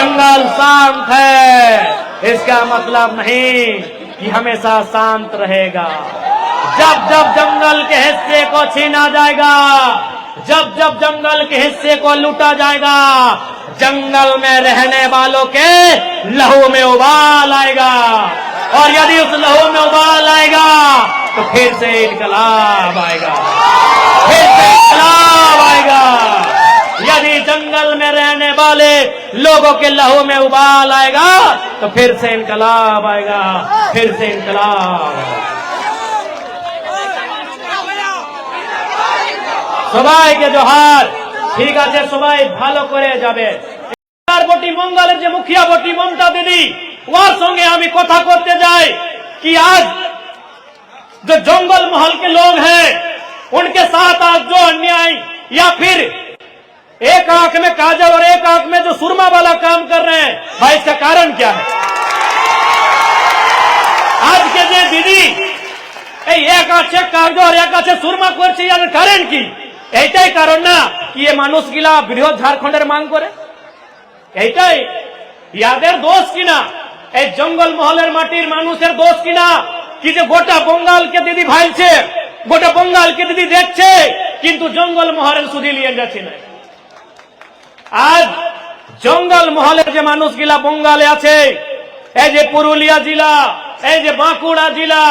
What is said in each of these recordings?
जंगल शांत है इसका मतलब नहीं कि हमेशा शांत रहेगा। जब जब जंगल के हिस्से को छीना जाएगा, जब जब जंगल के हिस्से को लूटा जाएगा, जंगल में रहने वालों के लहू में उबाल आएगा। और यदि उस लहू में उबाल आएगा तो फिर से इनकलाब आएगा, फिर से इनकलाब आएगा। यदि जंगल में रहने वाले लोगों के लहू में उबाल आएगा तो फिर से इनकलाब आएगा, फिर से इनकलाब आएगा। সবাই কে জোহার। ঠিক আছে, সবাই ভালো করে যাবে। বটি মঙ্গলের যে মুখিয়া বটি মমতা দিদি, ওর সঙ্গে আমি কথা করতে যাই कि आज जो जंगल महल के लोग हैं उनके साथ आज जो अन्याय या फिर एक आंख में काजल और एक आंख में जो सुरमा वाला काम कर रहे हैं, भाई इसका कारण क्या है? आज के जो दीदी एक आंखे काजल और एक आंखे सुरमा करছে यार कारण की? এইটাই কারণ না কি এ মানুষগুলা বৃহৎ ঝাড়খণ্ডের মান করে? এইটাই ইয়াদের দোষ কিনা? এই জঙ্গল মহলের মাটির মানুষের দোষ কিনা কি যে গোটা বঙ্গালকে দিদি ভাইলছে, গোটা বঙ্গালকে দিদি দেখছে, কিন্তু জঙ্গল মহলের সুধি নিয়ে যাচ্ছে না। আজ জঙ্গল মহলের যে মানুষগুলা বঙ্গালে আছে, এই যে পুরুলিয়া জেলা, এই যে বাঁকুড়া জেলা,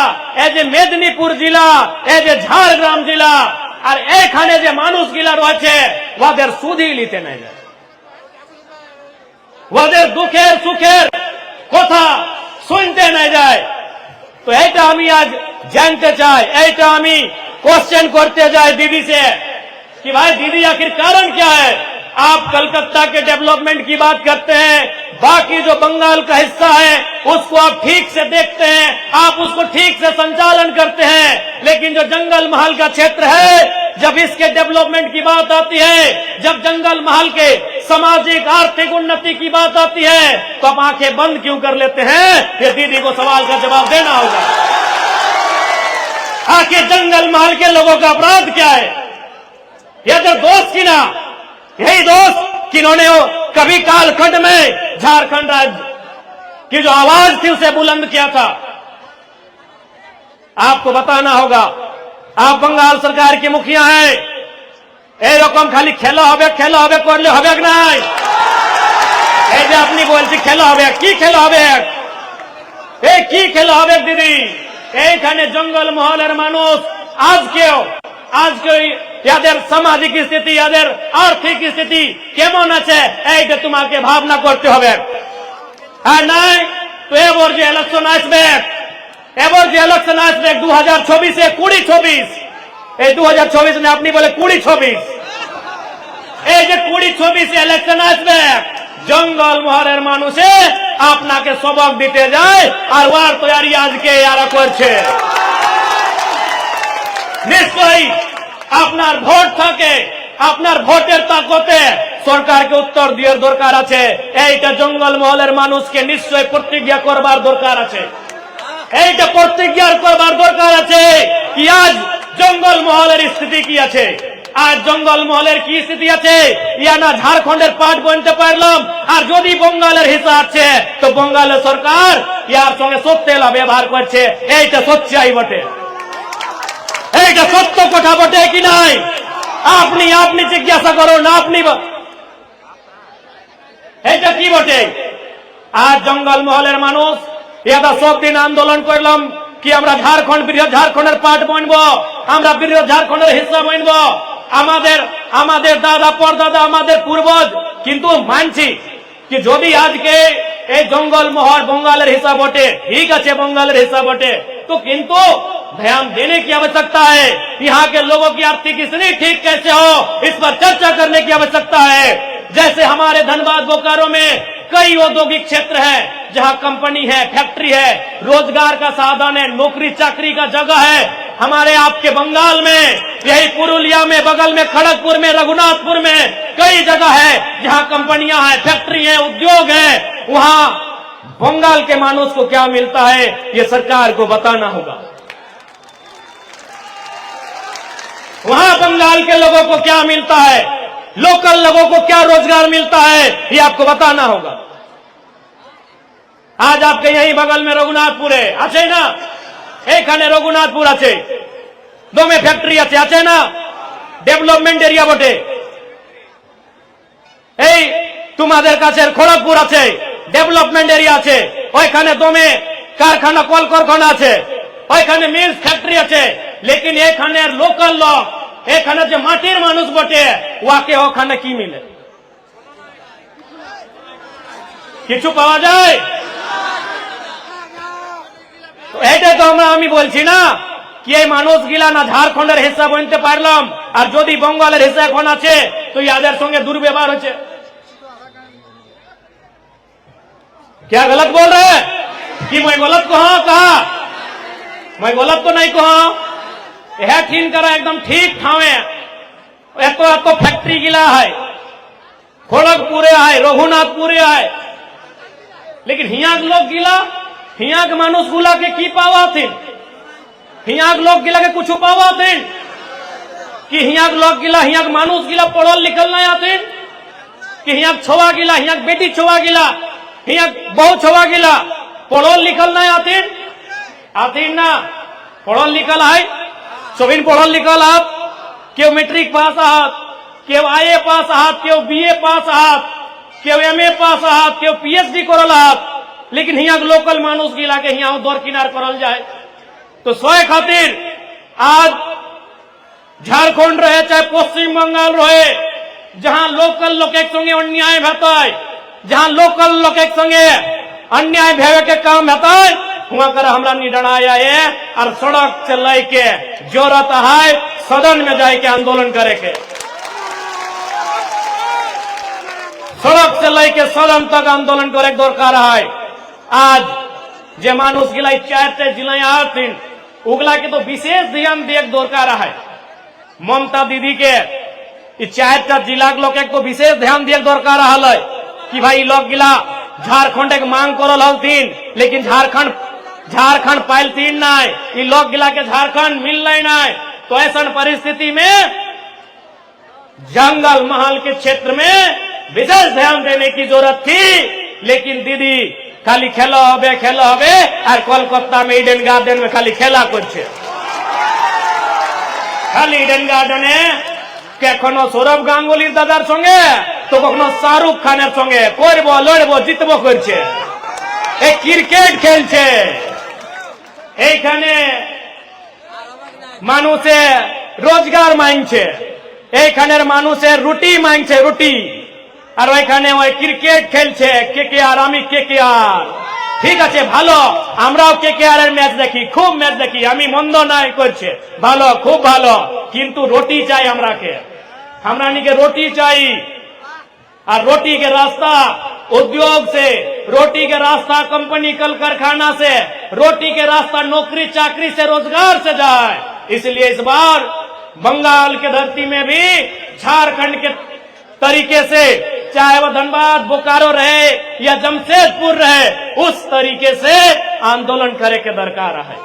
এই যে মেদিনীপুর জেলা, এই যে ঝাড়গ্রাম জেলা, আর এখানে যে মানুষগুলা রয়েছে ওদের সুধি নিতে নাই যায়, ওদের দুঃখের সুখের কথা শুনতে নাই যায়। তো এইটা আমি আজ জানতে চাই, এইটা আমি क्वेश्चन करते जाए दीदी से कि भाई दीदी आखिर कारण क्या है? आप कलकत्ता के डेवलपमेंट की बात करते हैं, बाकी जो बंगाल का हिस्सा है उसको आप ठीक से देखते हैं, आप उसको ठीक से संचालन करते हैं, लेकिन जो जंगल महल का क्षेत्र है, जब इसके डेवलपमेंट की बात आती है, जब जंगल महल के सामाजिक आर्थिक उन्नति की बात आती है, तो आप आंखें बंद क्यों कर लेते हैं? ये दीदी को सवाल का जवाब देना होगा। आखिर जंगल महल के लोगों का अपराध क्या है? यह जो दोस्त की ना, यही दोस्त किन्होंने कभी कालखंड में झारखंड राज्य की जो आवाज थी उसे बुलंद किया था। आपको बताना होगा, आप बंगाल सरकार के मुखिया हैं, एरकम खाली खेला হবে করলে হবে নাই। এই যে আপনি বলছি খেলা হবে, কি খেলা হবে? এই কি খেলা হবে দিদি? এইখানে জঙ্গল মহলের মানুষ আজকে याদের সামাজিক স্থিতি, याদের আর্থিক স্থিতি কেমন আছে এইটা তোমাকে ভাবনা করতে হবে। আর নাই তো এবার যে ইলেকশন আসবে, এবার যে ইলেকশন আসবে 2024-এ 20-24, এই 2024 না, আপনি বলে 20-24, এই যে 20-24 ইলেকশন আসবে, জঙ্গল মহলের মানুষে আপনাকে সবক দিতে যায় আর ওর তৈরি আজকে এরা করছে। নিশ্চয়ই আপনার ভোট থাকে, আপনার ভোটের তাকতে সরকারকে উত্তর দেওয়ার দরকার আছে। এইটা জঙ্গল মহলের মানুষকে নিশ্চয় প্রতিজ্ঞা করবার দরকার আছে, এইটা প্রতিজ্ঞা করবার দরকার আছে কি আজ জঙ্গল মহলের স্থিতি কি আছে, আজ জঙ্গল মহলের কি স্থিতি আছে, ইয়া না ঝাড়খণ্ডের পার্ট বনতে পারলাম। আর যদি বঙ্গালের হিসা আছে তো বঙ্গালের সরকার ইয়ার সঙ্গে সত্যেলা ব্যবহার করছে, এইটা সচ্চাই বটে, এইটা সত্য কথা বটে কি নাই? আপনি জিজ্ঞাসা করুন, আপনি এইটা কি বটে? আজ জঙ্গল মহলের মানুষ এটা সব দিন আন্দোলন করলাম কি আমরা বৃহৎ ঝাড়খণ্ডের পার্ট বনবো, আমরা বৃহৎ ঝাড়খণ্ডের হিস্সা বনবো, আমাদের দাদা পরদাদা আমাদের পূর্বজ। কিন্তু মানছি कि যদি আজকে এই জঙ্গল মহল बंगालेर हिस्सा बटे, ठीक है बंगालेर हिस्सा बटे, तो किंतु ध्यान देने की आवश्यकता है। यहाँ के लोगों की आर्थिक स्थिति ठीक कैसे हो इस पर चर्चा करने की आवश्यकता है। जैसे हमारे धनबाद बोकारो में कई औद्योगिक क्षेत्र है जहाँ कंपनी है, फैक्ट्री है, रोजगार का साधन है, नौकरी चाकरी का जगह है। हमारे आपके बंगाल में यही पुरुलिया में, बगल में खड़गपुर में, रघुनाथपुर में कई जगह है जहाँ कंपनियां हैं, फैक्ट्री है, उद्योग है। वहाँ बंगाल के मानुष को क्या मिलता है ये सरकार को बताना होगा। वहाँ बंगाल के लोगों को क्या मिलता है, लोकल लोगों को क्या रोजगार मिलता है ये आपको बताना होगा। आज आपके यही बगल में रघुनाथपुर है आछे ना एखाने रघुनाथपुर आछे दमे फैक्ट्री आछे आछे ना डेवलपमेंट एरिया बटे এই তোমাদের কাছে খড়গপুর আছে ডেভেলপমেন্ট এরিয়া আছে ওইখানে দমে কারখানা কলকারখানা আছে ওইখানে মিলস ফ্যাক্টরি আছে लेकिन এখানে লোকাল লোক এখানে যে মাটির মানুষ বটে ওকে ওখানে কি মিলে কিছু পাওয়া যায় তো এটা তো আমি বলছি না কি এই মানুষগুলা না ঝাড়খণ্ডের হিসাব বনতে পারলাম আর যদি বঙ্গালের হিসাব এখন আছে তো ইয়াদের সঙ্গে দুর্ব্যবহার হচ্ছে क्या गलत बोल रहे हैं कि मैं गलत कहा मैं गलत तो नहीं कहा यह ठीक करा एकदम ठीक ठावे तो फैक्ट्री गिला है खड़गपुरे है रघुनाथपुरे है लेकिन हिया लोग गिला हिया के मानुष गुला के की पावा थे हिया लोग गिला के कुछ पावा थे कि हिया लोग गिला हिया के मानुष गिला पढ़ल लिखल नहीं आते कि हिया छोवा गिला हिया बेटी छोवा गिला हिया बहुत छवा गिला पढ़ल लिखल नहीं आतीन ना पढ़ल लिखल है सबिन पढ़ल लिखल हाथ क्यों मैट्रिक पास हाथ क्यों आईए पास हाथ क्यों बीए पास हाथ क्यों एमए पास हाथ क्यों पीएचडी करल हाथ लेकिन हिया लोकल मानुष गिला के हिया दर किनार करल जाए तो सोए खातिर आज झारखंड रहे चाहे पश्चिम बंगाल रहे जहां लोकल लोग एक संगे अन्याय होता है जहां लोकल लोग एक संगे अन्याय भेवे के काम होता है वहां कर हमरा निडराया है और सड़क से लेके जरूरत है सदन में जाके आंदोलन करे के सड़क से लेके सदन तक आंदोलन करे दरकार है आज जे मानुष गिला 4 जिला आथिन उगला के तो विशेष ध्यान दिए दरकार है ममता दीदी के 4 जिला लोग एक तो विशेष ध्यान दिए दरकार है कि भाई लोग गिला झारखंड के मांग करल हलतीन लेकिन झारखंड पाइलतीन नहीं ये लोग गिला के झारखंड मिल नहीं तो ऐसा परिस्थिति में जंगल महल के क्षेत्र में विशेष ध्यान देने की जरूरत थी लेकिन दीदी खाली खेला হবে और कोलकाता में इडेन गार्डन में खाली खेला करছে खाली इडेन गार्डने कखनो सौरभ गांगुलीर दादार संगे तो कखनो शाहरुख खानेर संगे करब लड़ब जितब करছে এই ক্রিকেট খেলছে এইখানে মানুষে রোজগার মাংছে এইখানের মানুষের রুটি মাংছে রুটি আর ওইখানে ওই ক্রিকেট খেলছে কেকেআর আমি কেকেআর ঠিক আছে ভালো আমরাও কেকেআর এর ম্যাচ দেখি খুব ম্যাচ দেখি আমি মন্দ নাই করছে ভালো খুব ভালো কিন্তু রুটি চাই আমরাকে हमरा के रोटी चाहिए और रोटी के रास्ता उद्योग से रोटी के रास्ता कंपनी कल कारखाना से रोटी के रास्ता नौकरी चाकरी से रोजगार से जाए इसलिए इस बार बंगाल के धरती में भी झारखंड के तरीके से चाहे वह धनबाद बोकारो रहे या जमशेदपुर रहे उस तरीके से आंदोलन करे के दरकार है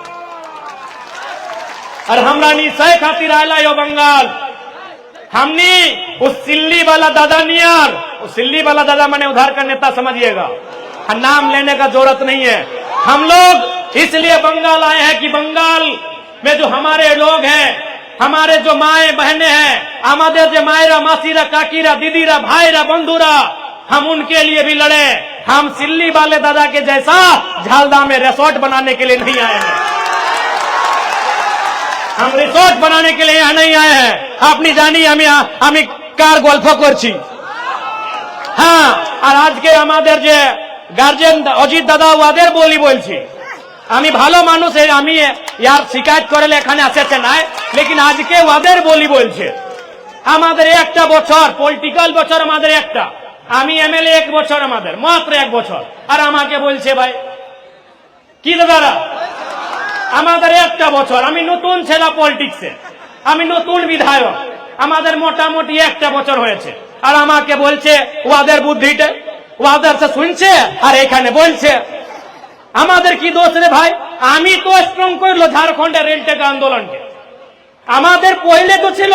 और हमरा नी सह खातिर आयला यो बंगाल हमने उस सिल्ली वाला दादा नियर उस सिल्ली वाला दादा मैंने उधार का नेता समझिएगा नाम लेने का जरूरत नहीं है हम लोग इसलिए बंगाल आए हैं कि बंगाल में जो हमारे लोग हैं हमारे जो माए बहने हैं हमारे जो मायरा मासीरा काकीरा दीदीरा भाईरा बंधुरा हम उनके लिए भी लड़े हम सिल्ली वाले दादा के जैसा झालदा में रिसोर्ट बनाने के लिए नहीं आए हैं हम रिसोर्ट बनाने के लिए यहाँ नहीं आए हैं अपनी जानी हमें कार गल्प करছি हाँ और आज के हमारे जे गार्जियन अजित दादा ওদের বলি বলছি আমি ভালো মানুষ আমি यार शिकायत করলে এখানে আসছে না लेकिन आज के ওদের বলি বলছে আমাদের একটা বছর পলিটিক্যাল বছর আমাদের একটা আমি এমএলএ এক বছর আমাদের মাত্র এক বছর আর আমাকে বলছে ভাই কি দাদারা আমাদের একটা বছর আমি নতুন ছেলে পলিটিক্সে আমি নতুন বিধায়ক আমাদের মোটামুটি একটা বছর হয়েছে আর আমাকে বলছে ওদের বুদ্ধিটা ওদের সে শুনছে আর এখানে বলছে আমাদের কি দোষ রে ভাই আমি তো স্ট্রং করলো ঝাড়খণ্ডের রেল টেকা আন্দোলনকে আমাদের পहिले তো ছিল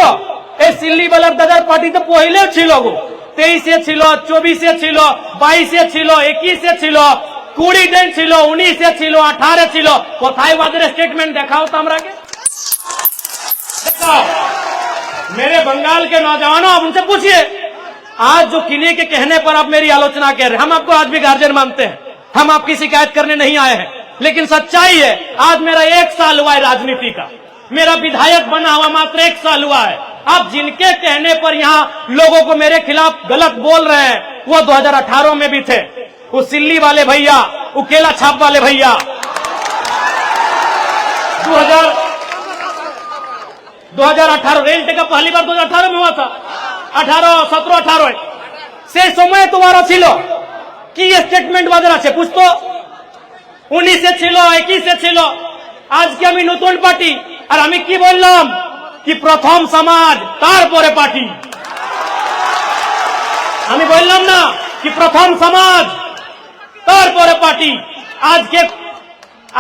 এই সিল্লিবালার দাদার পার্টি তো পহিলেও ছিল গো 23-এ ছিল 24-এ ছিল 22-এ ছিল 21-এ ছিল 20 दिन ছিল, 19 ছিল, 18 ছিল, কোথায় ওদের স্টেটমেंट দেখাও তো আমরাকে देखाओ। मेरे बंगाल के नौजवानों, आप उनसे पूछिए, आज जो किन्हीं के कहने पर आप मेरी आलोचना कर रहे हैं, हम आपको आज भी गार्जियन मानते हैं, हम आपकी शिकायत करने नहीं आए हैं, लेकिन सच्चाई है आज मेरा 1 साल हुआ है राजनीति का, मेरा विधायक बना हुआ मात्र 1 साल हुआ है। आप जिनके कहने पर यहाँ लोगों को मेरे खिलाफ गलत बोल रहे हैं, वो 2018 में भी थे, वो सिल्ली वाले भैया, वो केला छाप वाले भैया, 2018 रेल टेका पहली बार 2018 में हुआ था, 17-18 से समय तुम्हारा छिलो কি স্টেটমেন্ট বাজার আছে বুঝতো, 19 ছিল, 21 ছিল, আজকে আমি নতুন পার্টি, আর আমি কি বললাম কি প্রথম সমাজ তারপরে পার্টি, আমি বললাম না কি প্রথম সমাজ তারপরে পার্টি।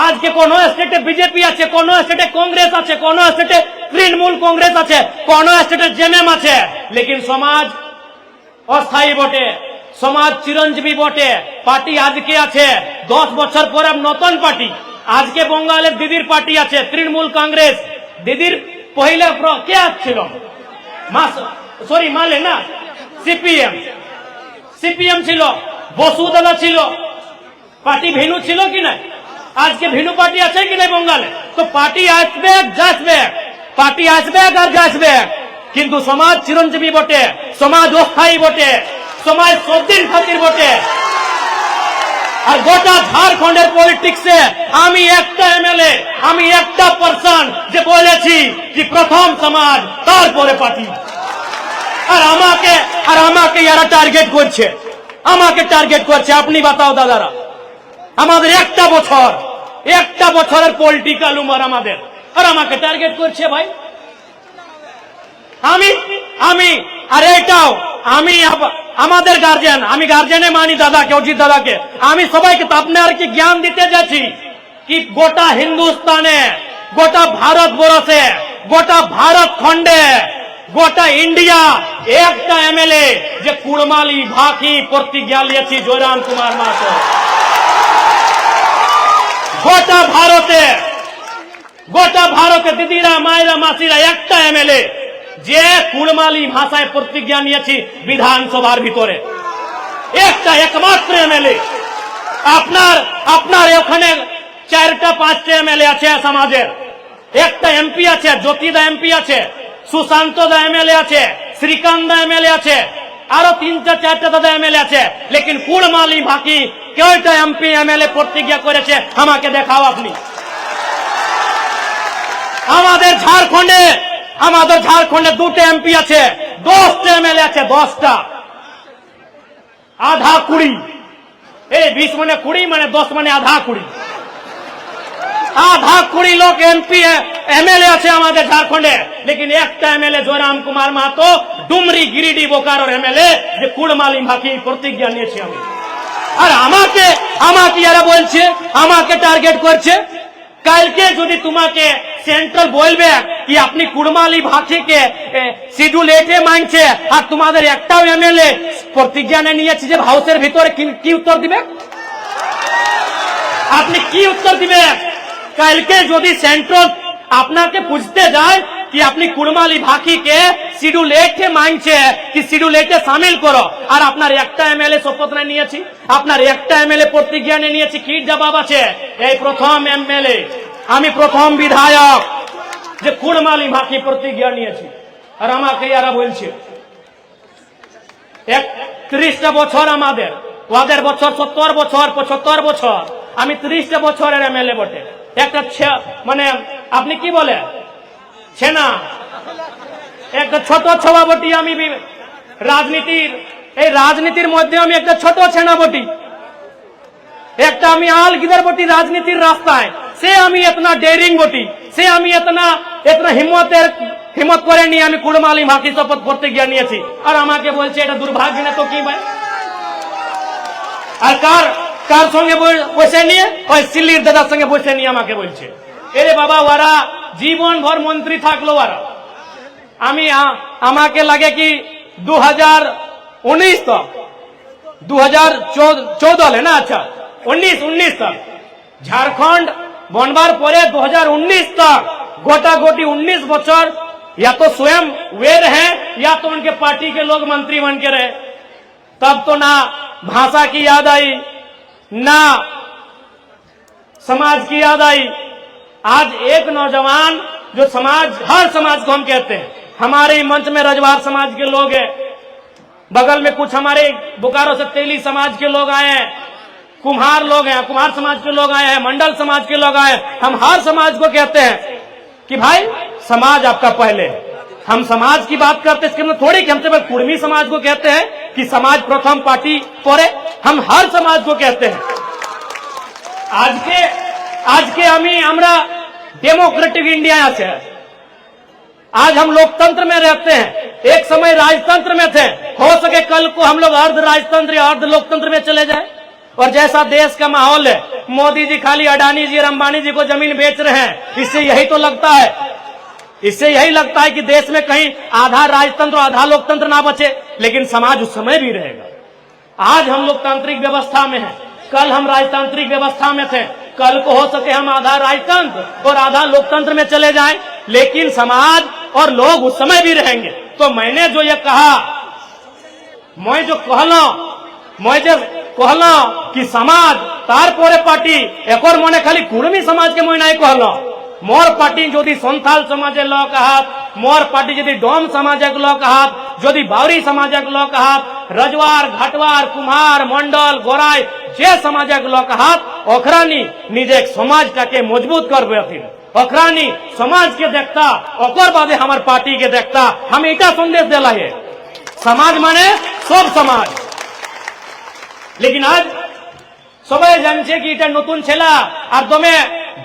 আজকে কোন স্টেটে বিজেপি আছে, কোন স্টেটে কংগ্রেস আছে, কোন স্টেটে তৃণমূল কংগ্রেস আছে, কোন স্টেটে জেএমএম আছে, लेकिन সমাজ অস্থায়ী বটে, সমাজ চিরঞ্জীবী বটে। পার্টি আজকে আছে, 10 বছর পরে নতুন পার্টি। আজকে বঙ্গালের দিদির পার্টি আছে তৃণমূল কংগ্রেস, দিদির পহিলে কে ছিল সরি মালে না সিপিএম ছিল, বসুদাদা ছিল, পার্টি ভিনু ছিল কি না, আজকে ভিনু পার্টি আছে কি না বঙ্গালে। তো পার্টি আসবে যাসবে, পার্টি আসবে আর যাসবে, কিন্তু সমাজ চিরঞ্জীবী বটে, সমাজ অস্থায়ী বটে, সমাজ সবদিন খাতির বটে। আর গোটা ঝাড়খণ্ডের পলিটিক্সে আমি একটা এমএলএ, আমি একটা পারসন যে বলেছি যে প্রথম সমাজ তারপরে পার্টি। আর আমাকে যারা টার্গেট করছে, আমাকে টার্গেট করছে, আপনি বাতাও দাদারা, আমাদের একটা বছরের পলিটিক্যাল উমার আমাদের, আর আমাকে টার্গেট করছে ভাই। আমি আর এটাও আমি আমাদের গার্জিয়ান, আমি গার্জিয়ানে মানি দাদাকে, অজিত দাদাকে, আমি সবাইকে আপনার কি জ্ঞান দিতে যাচ্ছি কি গোটা হিন্দুস্তানে, গোটা ভারতবর্ষে, গোটা ভারত খণ্ডে, গোটা ইন্ডিয়া একটা এমএলএ যে কুড়মালি ভাকি প্রতিজ্ঞা নিয়েছি জয়রাম কুমার মাহাতো। গোটা ভারতে দিদিরা, মায়েরা, মাসিরা একটা এমএলএ যে কুড়মালি ভাষায় প্রতিজ্ঞা নিয়েছি বিধানসভার ভিতরে, একটা একমাত্র এমএলএ। আপনার ওখানে 4টা-5টা এমএলএ আছে সমাজের, একটা এমপি আছে, জ্যোতিদা এমপি আছে, সুশান্ত দা এমএলএ আছে, শ্রীকান্ত দা এমএলএ আছে, আরো 3টা-4টা দাদা এমএলএ আছে, লেকিন কুড়মালি ভাকি কয়টা এমপি এমএলএ প্রতিজ্ঞা করেছে আমাকে দেখাও আপনি। আমাদের ঝাড়খণ্ডে 2টা এমপি আছে, 10টা এমএলএ আছে, 10টা, আধা 20, এই 20 মানে 20 মানে 10 মানে আধা 20 লোক এমপি এমএলএ আছে আমাদের ঝাড়খণ্ডে, लेकिन একটা এমএলএ জয়রাম কুমার মাহাতো ডুমরি গিরিডি বোকারোর এমএলএ যে কুড়মালি ভাকি প্রতিজ্ঞা নিয়েছে আমি। আর আমাকে যারা বলছে, আমাকে টার্গেট করছে, কালকে যদি তোমাকে সেন্ট্রাল বলবে কি আপনি কুড়মালি ভাষীকে শিডিউল 8 মানছে আর তোমাদের একটাও এমএলএ প্রতিজ্ঞা নিয়েছে যে হাউসের ভিতরে, কি উত্তর দিবে আপনি? কি উত্তর দিবে? কালকে যদি সেন্ট্রাল আপনাকে বুঝতে যায় কি আপনি কুড়মালি ভাষীকে শিডিউল 8 মানছে কি শিডিউল 8 সামিল করো, আর আপনার একটা এমএলএ শপথ নিয়েছি, আপনার একটা এমএলএ প্রতিজ্ঞা নিয়েছি, কি জবাব আছে? এই প্রথম এমএলএ, আমি প্রথম বিধায়ক যে কুড়মালি ভাষী প্রতিজ্ঞা নিয়েছি। আর আমাকে যারা বলছে 30টা বছর আমাদের, ওদের বছর 70 বছর, 75 বছর, আমি 30টা বছরের এমএলএ বটে, একটা মানে আপনি কি বলে ছেনা, একটা ছোট ছোয়া বটি। আমি রাজনীতির মধ্যে আমি একটা ছোট ছেনা বটি, একটা আমি আল গিদার বটি রাজনীতির রাস্তায়, সে আমি এতনা ডেরিং বটি, সে আমি এতনা হিম্মত করে নিয়ে আমি কুড়মালি ভাষী শপথ প্রতিজ্ঞা নিয়েছি। আর আমাকে বলছে এটা দুর্ভাগ্য না তো কি ভাই? আর কার সঙ্গে বসে নিয়ে? ওই সিল্লির দাদার সঙ্গে বসে নিয়ে আমাকে বলছে, এরে বাবা ওরা জীবন ভর মন্ত্রী থাকলো ওরা। আমাকে লাগে কি 2019 তো 2014 না, আচ্ছা 19 तक झारखंड बनवार परे 2019 तक गोटा गोटी 19 बच्चर या तो स्वयं वे रहे या तो उनके पार्टी के लोग मंत्री बन के रहे। तब तो ना भाषा की याद आई, ना समाज की याद आई। आज एक नौजवान जो समाज, हर समाज को हम कहते हैं, हमारे मंच में रजवार समाज के लोग हैं, बगल में कुछ हमारे बोकारो से तेली समाज के लोग आए हैं, कुम्हार लोग हैं, कुम्हार समाज के लोग आए हैं, मंडल समाज के लोग आए हैं। हम हर समाज को कहते हैं कि भाई समाज आपका पहले। हम समाज की बात करते हैं, इसके मतलब थोड़ी कि हमसे कुर्मी समाज को कहते हैं कि समाज प्रथम पार्टी परे। हम हर समाज को कहते हैं। आज के हमरा डेमोक्रेटिक इंडिया से आज हम लोकतंत्र में रहते हैं। एक समय राजतंत्र में थे, हो सके कल को हम लोग अर्ध राजतंत्र या अर्ध लोकतंत्र में चले जाए। और जैसा देश का माहौल है, मोदी जी खाली अडानी जी और अंबानी जी को जमीन बेच रहे हैं, इससे यही तो लगता है, इससे यही लगता है कि देश में कहीं आधा राजतंत्र आधा लोकतंत्र ना बचे। लेकिन समाज उस समय भी रहेगा। आज हम लोकतांत्रिक व्यवस्था में हैं, कल हम राजतांत्रिक व्यवस्था में थे, कल को हो सके हम आधा राजतंत्र और आधा लोकतंत्र में चले जाएं, लेकिन समाज और लोग उस समय भी रहेंगे। तो मैंने जो ये कहा, मैं जो कहला कि समाज तार परे पार्टी एक और मने खाली कुर्मी समाज के मैं नहीं कहला। मोर पार्टी যদি সন্থাল সমাজের লোক আহাত, মোর পার্টি যদি ডোম সমাজের লোক আহাত, যদি বাউরি সমাজের লোক আহাত, रजवार घाटवार कुम्हार मंडल गोराई जे समाजक लोक आहात, ओखरानी निजे समाजटाके मजबूत करबेथिन, ओखरानी समाज के देखता, ओकर बादे हमार पार्टी के देखता। हम एटा संदेश देला है, समाज माने सब समाज। लेकिन आज सबाई जानছে कि এটা নতুন ছেলা আর দমে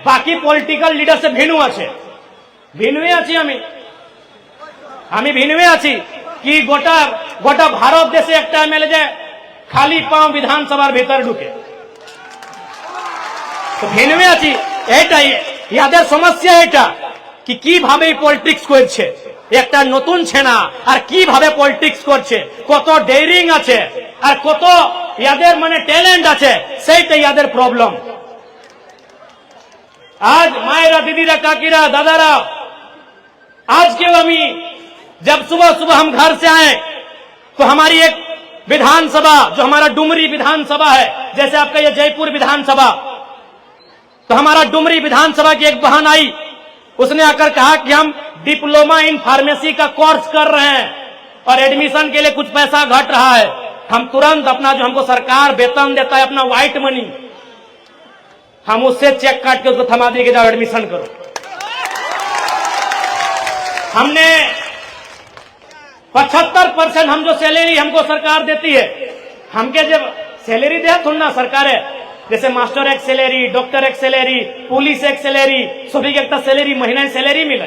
বাকি পলিটিক্যাল লিডার সে ভিন্ন আছে। ভিন্নই আছি আমি ভিন্নই আছি कि गोटा गोटा भारत देशे একটা এমএলএ যে খালি পাও বিধানসভার ভিতর ঢুকে, তো ভিন্নই আছি। এটাই ইয়াদের সমস্যা, এটা कि কিভাবে পলিটিক্স করছে একটা নতুন ছেনা, আর কিভাবে পলিটিক্স করছে, কত ডেয়ারিং আছে আর কত ইয়াদের মানে ট্যালেন্ট আছে, সেইটাই ইয়াদের প্রবলেম। आज मायरा दीदीरा काकीरा दादारा, आज के हमी जब सुबह सुबह हम घर से आए तो हमारी एक विधानसभा जो हमारा डुमरी विधानसभा है, जैसे आपका ये जयपुर विधानसभा, तो हमारा डुमरी विधानसभा की एक बहन आई, उसने आकर कहा कि हम डिप्लोमा इन फार्मेसी का कोर्स कर रहे हैं और एडमिशन के लिए कुछ पैसा घट रहा है। हम तुरंत अपना जो हमको सरकार वेतन देता है अपना व्हाइट मनी, हम उससे चेक काट के उसको थमा दिए कि जाओ एडमिशन करो। हमने 75% हम जो सैलरी हमको सरकार देती है, हमके जब सैलरी दे थोड़ा ना सरकार है, जैसे मास्टर एक सैलरी, डॉक्टर एक सैलरी, पुलिस एक सैलरी, सभी के एक सैलरी महीना सैलरी मिले,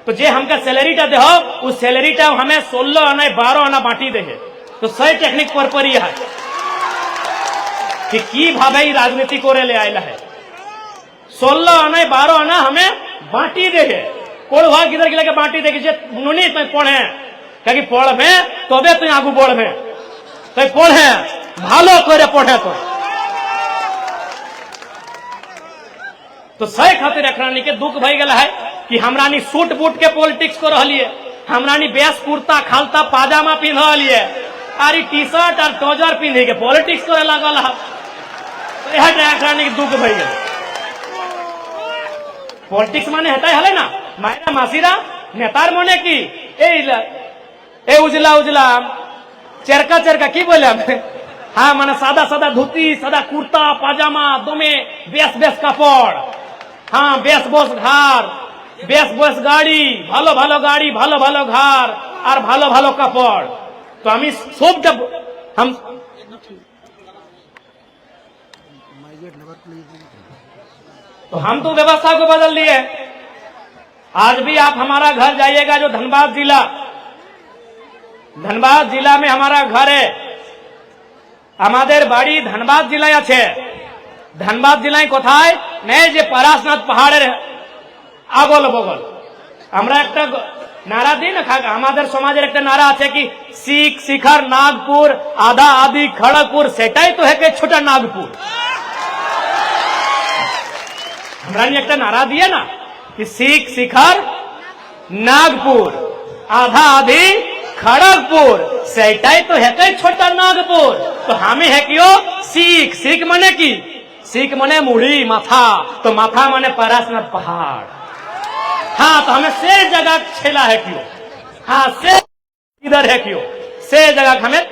तो जे हमका सैलरीटा दे हो उस सैलरीटा हमें 16 आना 12 आना बांटी दे। तो सही टेक्निक पर ही है कि भावे राजनीति करे ले आयला है, 16 आना 12 आना हमें बांटी दे। पढ़वा किधर के बांटी दे, नुनी पढ़े क्या पढ़े तबे तुम आगू बढ़े, तो पढ़े भालो करे पढ़े तो सही खातिर एकरानी के दुख भई गला है कि हमरानी सूट बूट के पॉलिटिक्स कर रही, हमरानी बेस कुर्ता खालता पाजामा पिंध रही, अरे टी शर्ट और ट्राउजर पिंधे के पॉलिटिक्स करे लागल है। तो यह एकरानी के दुख भई गल। पॉलिटिक्स माने हटाई हले ना मायरा मासीरा नेतार मने की ए उजला उजला चरका चरका की बोले हाँ माने सादा सादा धोती सादा कुर्ता पाजामा दमे बेस बेस कापड़, हाँ बेस बोस घर बेस बोस गाड़ी भालो भालो गाड़ी भालो भालो घर और भालो भालो कापड़। तो हम सब जब हम तो व्यवस्था को बदल लिए। आज भी आप हमारा घर जाइएगा जो धनबाद जिला में हमारा घर है, हमारे बाड़ी धनबाद जिला আছে। धनबाद जिलाয় কোথায় নেই যে পরাশনাথ পাহাড়ের আগল বগল। আমরা একটা নারা দিই না, আমাদের সমাজের একটা নারা আছে কি শিখ শিখর নাগপুর আধা আদি খড়গপুর, সেটাই তো है ছোটা নাগপুর। हमरा एक नारा दिए ना कि सीख शिखर नागपुर आधा आधी खड़गपुर सेटाई तो है छोटा नागपुर। तो हमें है क्यों सीख सीख मने की सीख मने मुड़ी माथा तो माथा मने पारसनाथ पहाड़। हाँ तो हमें से जगह छेला है क्यों। हाँ से इधर है क्यों से जगह हमें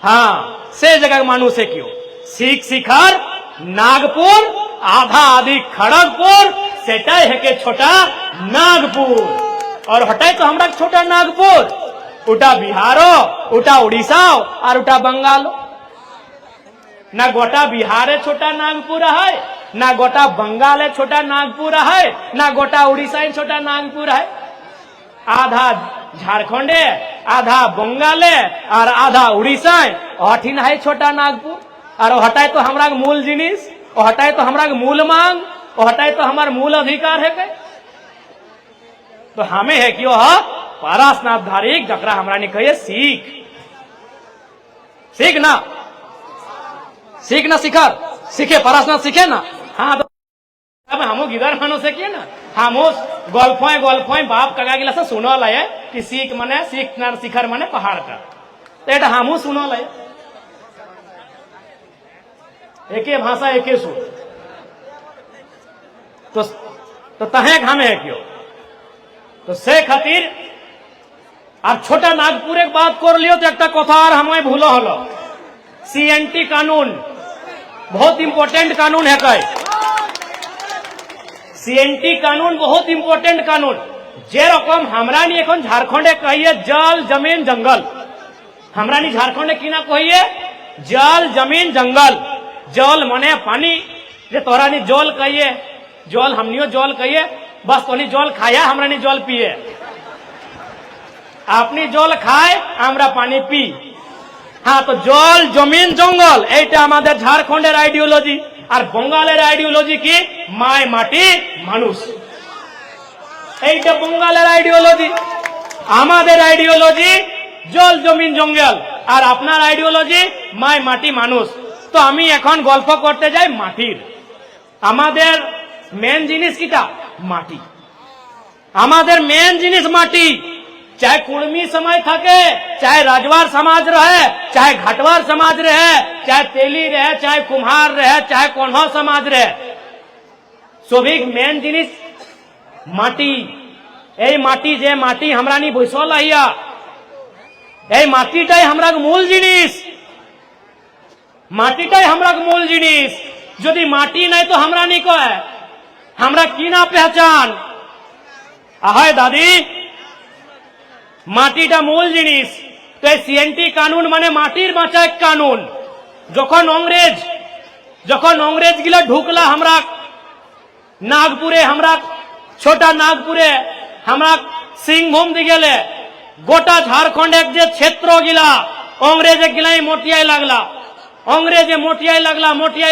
हाँ से जगह मानुष है क्यों सीख शिखर नागपुर आधा आधी खड़गपुर सेटाई है के छोटा नागपुर और हटाए तो हमरा छोटा नागपुर उटा बिहारो उटा उड़ीसा और उटा बंगालो ना गोटा बिहार छोटा नागपुर है ना गोटा बंगाल छोटा नागपुर है ना गोटा उड़ीसा छोटा नागपुर है। आधा झारखंड आधा बंगाल और आधा उड़ीसा अठिन है छोटा नागपुर और हटाए तो हमरा मूल जिनिस हटाए तो हमरा मूल मांग हटाए तो हमार मूल अधिकार है के। तो हमें है कि पारसनाथ धारी जकरा हमरा ने कहिए सीख सीख ना शिखर सीखे पारसनाथ सीखे ना। हाँ तो अब हम गिदर मानो से किए ना हम गल्फों बाप कगा गिला से सुनल है कि सीख मने सीख शिखर मने पहाड़ का तो एटा हमू सुनल है एके भाषा एके सुर तो तहे हमें है क्यों तो से खातिर अब छोटा नागपुर एक बात कर लियो तो एक कथा और हमें भूलो हलो CNT कानून बहुत इंपोर्टेंट कानून है कई CNT कानून बहुत इंपोर्टेंट कानून जे रकम हमरा नी एखन झारखंड कहिए जल जमीन जंगल हमरा नी झारखंड की ना कहिए जल जमीन जंगल जल मने पानी जे तोरा नी जल कहिए जल हमनियो जल कहिए बस तोनी जल खाया हमरा नी जल पिए अपनी जल खाए हमरा पानी पी। हाँ तो जल जमीन जंगल एटा आमादेर झारखंडेर आइडियोलॉजी और बंगालेर आइडियोलॉजी की माय माटी मानुष एटा बंगालेर आइडियोलॉजी आमादेर आइडियोलॉजी जल जमीन जंगल और आपनार आइडियोलॉजी माय माटी मानुष। तो आमी एखन गल्प करते जाई माटिर आमादेर मेन जिनिस किटा माटी आमादेर मेन जिनिस माटी चाहे कुर्मी समय थके चाहे राजवार समाज रहे चाहे घाटवार समाज रहे चाहे तेली रहे चाहे कुम्हार रहे चाहे कोन्हा समाज रहे सभी मेन जिनिस माटी এই মাটি যে মাটি हमरा नी বৈশল আইয়া এই মাটিটাই हमरा মূল জিনিস মাটিটাই हमरा মূল জিনিস যদি মাটি নাই তো हमरा नी কয় हमरा की ना पहचान আহায় দাদি মাটিটা মূল জিনিস। তো এই CNT কানুন মানে মাটির বাঁচা এক কানুন যখন অংরেজ গিলা ঢুকলা हमरा नागपुरे हमरा छोटा नागपुरे हमरा सिंहभूम दी गेले गोटा झारखंड एक जे क्षेत्र गिला अंग्रेज गिला मोटियाई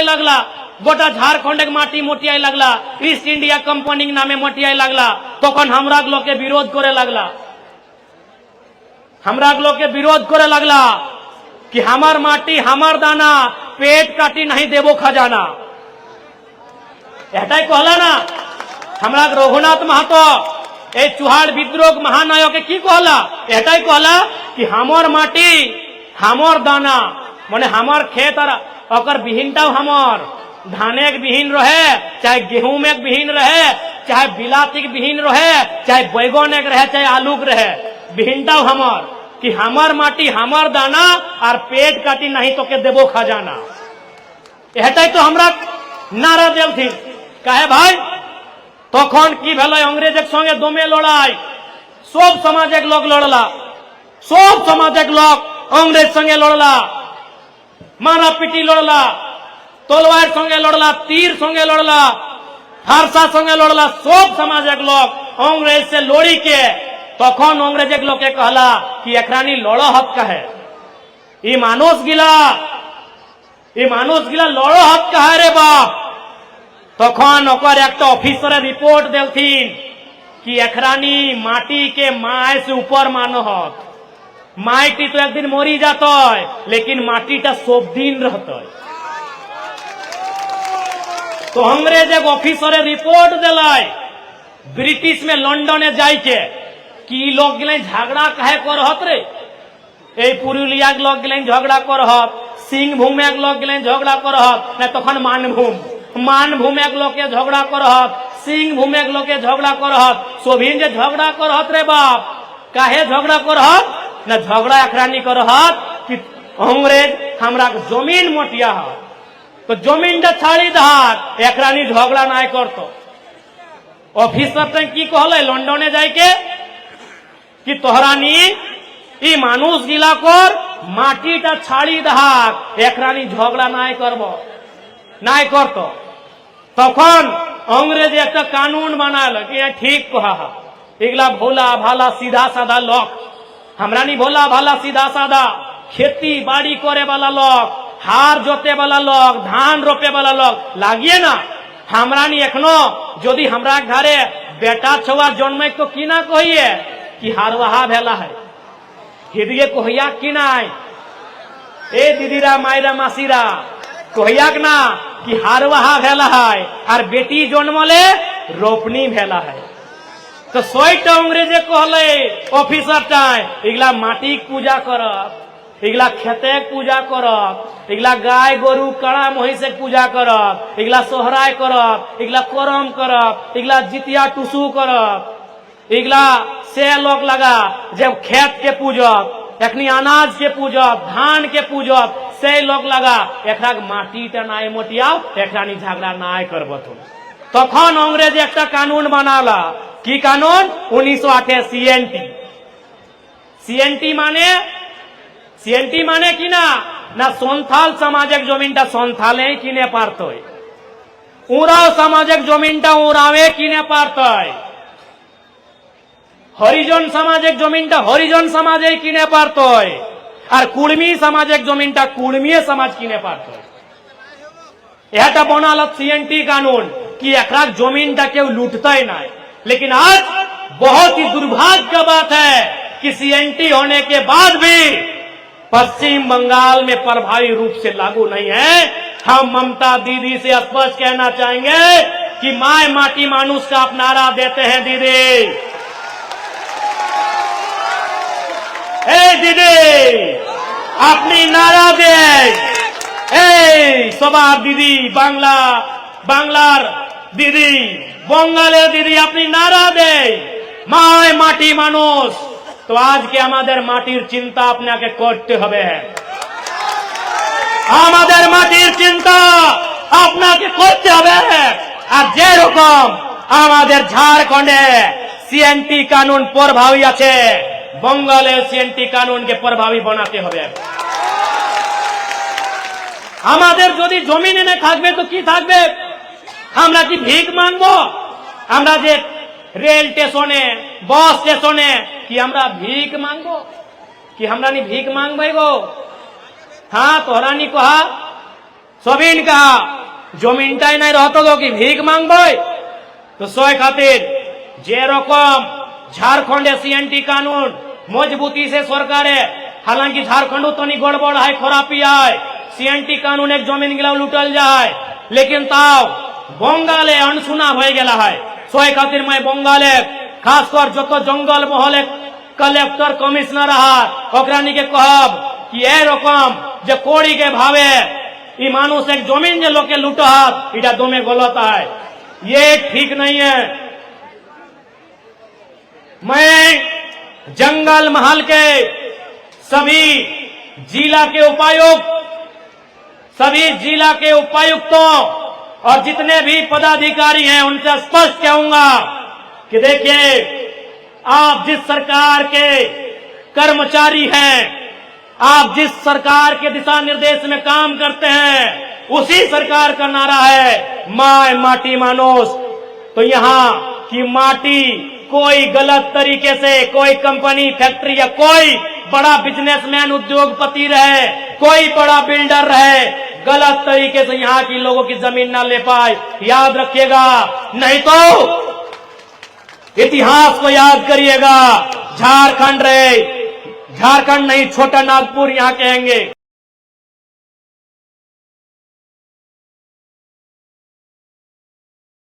लगला गोटा झारखंड माटी मोटियाई लगला ईस्ट इंडिया कंपनी नामे मोटियाई लगला तखन हमरा लोग के विरोध करे लगला कि हमार माटी हमार दाना पेट काटी नहीं देवो खजाना एटाई कहला ना हमरा रघुनाथ महतो ए चुहाड़ विद्रोह महानायक की कहला एटाई कहला कि हमार माटी हमार दाना माने हमार खेत और अकर बिहीनटाও हमार धाने के बिहीन रहे चाहे गेहूं में बिहीन रहे चाहे बिलाती के बिहीन रहे चाहे बैगन एक रहे चाहे आलू के रहे बिहीनटाও हमार कि हमार माटी हमार दाना और पेट काटी नहीं तो के देवो खजाना एटाई तो हमरा नारा देल थी कहे भाई तखन की भेलै अंग्रेजक संगे दमे लड़ाई सब समाजक लोग लड़ला सब समाजक लोग अंग्रेज संगे लड़ला मारा पिटी लड़ला तलवार संगे लड़ला तीर संगे लड़ला फारसा संगे लड़ला सब समाजक लोग अंग्रेज से लड़ी के तखन अंग्रेजक लोग के कहला कि एकरानी लड़ हत कहे ई मानुष गिला लड़ हत कहे रे बाप तखन ओकर एक ऑफिसर रिपोर्ट देलथिन कि एकरानी माटी के माय से ऊपर मानो हत माटी तो एक दिन मरी जात लेकिन माटीटा सब दिन रहत तो अंग्रेज एक ऑफिसर रिपोर्ट दिलाय ब्रिटिश में लंडने जाइके कि लोग गए झगड़ा कहे करहत रे এই পুরুলিয়া লোক গেলেন ঝগড়া করহত সিংভূম এক লোক গেলেন ঝগড়া করহত না তখন মানভূম এক লোকে ঝগড়া করহত সিংভূম এক লোকে ঝগড়া করহত সবিন যে ঝগড়া করহত রে বাপ কাহে ঝগড়া করহত না ঝগড়া একরানি করহত कि अंग्रेज हमरा जमीन मोटिया है तो जमीनটা ছাড়ি দাহাত একরানি ঝগড়া নাই করতো অফিসারটা কি কহলে লন্ডনে যাইকে कि तोहरानी ই মানুষ গিলাকর মাটিটা ছাড়ি দাহাক একরানি ঝগড়া নাই করব নাই করত তখন अंग्रेज একটা কানুন বানালো कि ঠিক কহা এগুলা ভোলা ভালা सीधा साधा लोग हमरा नी भोला भाला सीधा साधा खेती बाड़ी करे वाला लोग हार जोते वाला लोग धान रोपे वाला लोग लागिए ना हमरा नी एखनो यदि हमरा घरे बेटा छुआ जन्मे तो की ना कहिए कि हारवाहा भेला है हिदिए कहिया कि नाई ए दीदीरा मायरा मासीरा कहिया ना कि हारवाहा भेला है और बेटी जन्मले रोपनी भेला है तो सोईटा अंग्रेजे कहले ऑफिसर टाइम इगला माटी पूजा करब इगला खेते पूजा करब इगला गाय गोरु कड़ा महिषे पूजा करब इगला सोहराय करब इगला करम करब इगला जितिया टुसू करब इगला से लोग लगा जब खेत के पूजब एखनी अनाज के पूजब धान के पूजब से लोग लगा एकरा माटीटा नाय मोटियाव एकरानी झगड़ा नाय करब तखन अंग्रेज एक कानून बनाला की कानून 1908 सीएनटी माने कि ना सन्थाल समाजिक जमीनटा सन्थाले किने पारतोय उराव समाजिक जमीनटा उरावे किने पारतोय हरिजन समाजिक जमीनटा हरिजन समाजे किने पारतोय और कुर्मी समाजिक जमीनटा कुर्मी समाज किने पारतोय एटा बनाल सीएनटी कानून कि एकरा जमीनटा केउ लूटतई ना लेकिन आज बहुत ही दुर्भाग्य की बात है कि सीएनटी होने के बाद भी पश्चिम बंगाल में प्रभावी रूप से लागू नहीं है। हम ममता दीदी से स्पष्ट कहना चाहेंगे कि माय माटी मानुष का आप नारा देते हैं दीदी दीदी अपनी नारा दे सबार दीदी बांग्लार दीदी बंगाले दीदी अपनी नारा दे माय माटी मानुष तो आज के हमारे माटिर चिंता अपने करते हबे हमारे माटिर चिंता अपने करते हबे और जे रकम हमारे झारखंडे सीएनटी कानून प्रभावी आछे बंगाले सीएनटी कानून के प्रभावी बनाते हबे हमारे यदि जमीन एने थाकबे तो की थाकबे আমরা কি ভিক মাংবো আমরা যে রেল স্টেশনে বাস স্টেশনে কি আমরা ভিক মাংবো কি আমরা নি ভিক মাংবই গো हाँ तोहरा नी कहा सबिन कहा जमीनटाई नहीं रहतो गो कि भीख मांगबई तो सोय खातिर जे रकम झारखंडे सीएनटी कानून मजबूती से सरकारे हालांकि झारखंड तो नहीं गड़बड़ है खराबी है सीएनटी कानून एक जमीन गिला लुटल जाए लेकिन ताव बंगाले अनसुना हो गया है सोय खातिर मैं बंगाले खासकर जो तो जंगल महले कलेक्टर कमिश्नर रहा ओकरानी के कहब कि ए रकम जे कोड़ी के भावे ई मानुष एक जमीन जे लोग के लुटहत इटा दोमे गलत है ये ठीक नहीं है। मैं जंगल महल के सभी जिला के उपायुक्तों और जितने भी पदाधिकारी हैं उनसे स्पष्ट कहूंगा कि देखिए आप जिस सरकार के कर्मचारी हैं आप जिस सरकार के दिशा निर्देश में काम करते हैं उसी सरकार का नारा है माय माटी मानुष तो यहाँ की माटी कोई गलत तरीके से कोई कंपनी फैक्ट्री या कोई बड़ा बिजनेसमैन उद्योगपति रहे कोई बड़ा बिल्डर रहे गलत तरीके से यहाँ की लोगों की जमीन ना ले पाए याद रखिएगा नहीं तो इतिहास को याद करिएगा झारखंड नहीं छोटा नागपुर यहाँ कहेंगे।